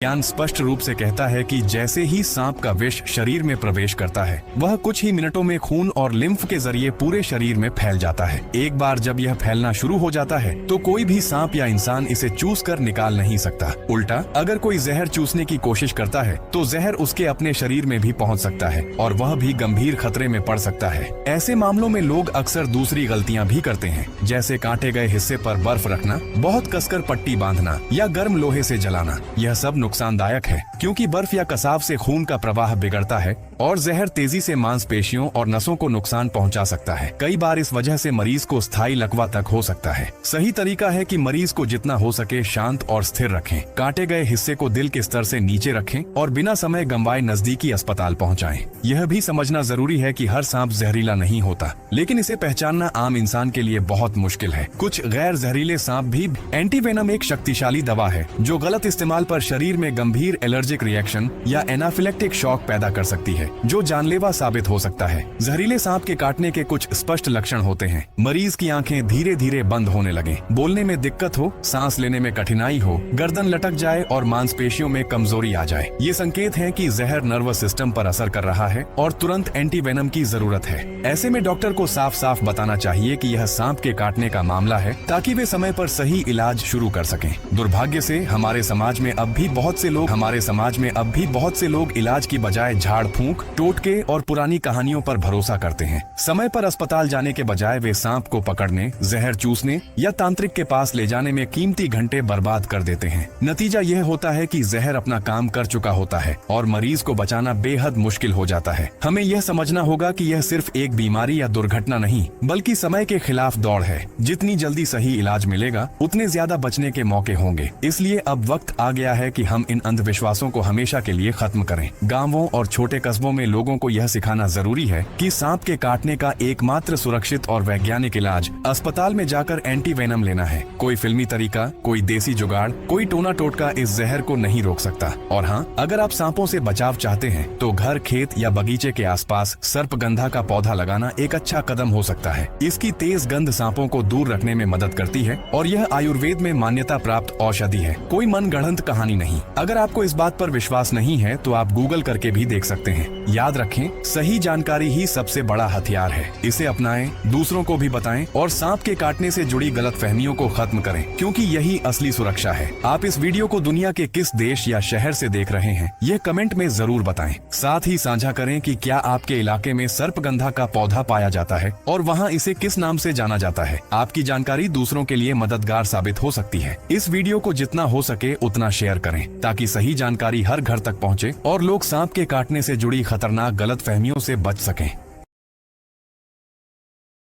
ज्ञान स्पष्ट रूप से कहता है कि जैसे ही सांप का विष शरीर में प्रवेश करता है वह कुछ ही मिनटों में खून और लिम्फ के जरिए पूरे शरीर में फैल जाता है। एक बार जब यह फैलना शुरू हो जाता है तो कोई भी सांप या इंसान इसे चूस कर निकाल नहीं सकता। उल्टा अगर कोई जहर चूसने की कोशिश करता है तो जहर उसके अपने शरीर में भी पहुंच सकता है और वह भी गंभीर खतरे में पड़ सकता है। ऐसे मामलों में लोग अक्सर दूसरी गलतियां भी करते हैं, जैसे काटे गए हिस्से पर बर्फ रखना, बहुत कसकर पट्टी बांधना या गर्म लोहे से जलाना। यह सब नुकसानदायक है क्योंकि बर्फ या कसाव से खून का प्रवाह बिगड़ता है और जहर तेजी से मांसपेशियों और नसों को नुकसान पहुंचा सकता है। कई बार इस वजह से मरीज को स्थायी लकवा तक हो सकता है। सही तरीका है कि मरीज को जितना हो सके शांत और स्थिर रखें। काटे गए हिस्से को दिल के स्तर से नीचे रखें और बिना समय गंवाए नजदीकी अस्पताल पहुंचाएं। यह भी समझना जरूरी है कि हर सांप जहरीला नहीं होता, लेकिन इसे पहचानना आम इंसान के लिए बहुत मुश्किल है। कुछ गैर जहरीले सांप भी। एंटीवेनम एक शक्तिशाली दवा है जो गलत इस्तेमाल पर शरीर में गंभीर एलर्जिक रिएक्शन या एनाफिलेक्टिक शॉक पैदा कर सकती है, जो जानलेवा साबित हो सकता है। जहरीले सांप के काटने के कुछ स्पष्ट लक्षण होते हैं। मरीज की आंखें धीरे धीरे बंद होने लगे, बोलने में दिक्कत हो, सांस लेने में कठिनाई हो, गर्दन लटक जाए और मांसपेशियों में कमजोरी आ जाए। ये संकेत हैं कि जहर नर्वस सिस्टम पर असर कर रहा है और तुरंत एंटीवेनम की जरूरत है। ऐसे में डॉक्टर को साफ साफ बताना चाहिए कि यह सांप के काटने का मामला है, ताकि वे समय पर सही इलाज शुरू कर सकें। दुर्भाग्य से हमारे समाज में अब भी बहुत से लोग इलाज की बजाय झाड़ फूंक, टोटके और पुरानी कहानियों पर भरोसा करते हैं। समय पर अस्पताल जाने के बजाय वे सांप को पकड़ने, जहर चूसने या तांत्रिक के पास ले जाने में कीमती घंटे बर्बाद कर देते हैं। नतीजा यह होता है कि जहर अपना काम कर चुका होता है और मरीज को बचाना बेहद मुश्किल हो जाता है। हमें यह समझना होगा कि यह सिर्फ एक बीमारी या दुर्घटना नहीं, बल्कि समय के खिलाफ दौड़ है। जितनी जल्दी सही इलाज मिलेगा, उतने ज्यादा बचने के मौके होंगे। इसलिए अब वक्त आ गया है कि हम इन अंधविश्वासों को हमेशा के लिए खत्म करें। गांवों और छोटे कस्बों में लोगों को यह सिखाना जरूरी है कि सांप के काटने का एकमात्र सुरक्षित और वैज्ञानिक इलाज अस्पताल में जाकर एंटीवेनम लेना है। कोई फिल्मी तरीका, कोई देसी जुगाड़, कोई टोना टोटका इस जहर को नहीं रोक सकता। और हाँ, अगर आप सांपों से बचाव चाहते हैं तो घर, खेत या बगीचे के आसपास सर्पगंधा का पौधा लगाना एक अच्छा कदम हो सकता है। इसकी तेज गंध सांपों को दूर रखने में मदद करती है और यह आयुर्वेद में मान्यता प्राप्त औषधि है, कोई मनगढ़ंत कहानी नहीं। अगर आपको इस बात पर विश्वास नहीं है तो आप गूगल करके भी देख सकते हैं। याद रखें, सही जानकारी ही सबसे बड़ा हथियार है। इसे अपनाएं, दूसरों को भी बताएं और सांप के काटने से जुड़ी गलतफहमियों को खत्म करें, क्योंकि यही असली सुरक्षा है। आप इस वीडियो को दुनिया के किस देश या शहर से देख रहे हैं, यह कमेंट में जरूर बताएं। साथ ही साझा करें कि क्या आपके इलाके में सर्पगंधा का पौधा पाया जाता है और वहाँ इसे किस नाम से जाना जाता है। आपकी जानकारी दूसरों के लिए मददगार साबित हो सकती है। इस वीडियो को जितना हो सके उतना शेयर करें, ताकि सही जानकारी हर घर तक पहुँचे और लोग सांप के काटने से जुड़ी खतरनाक गलतफहमियों से बच सकें।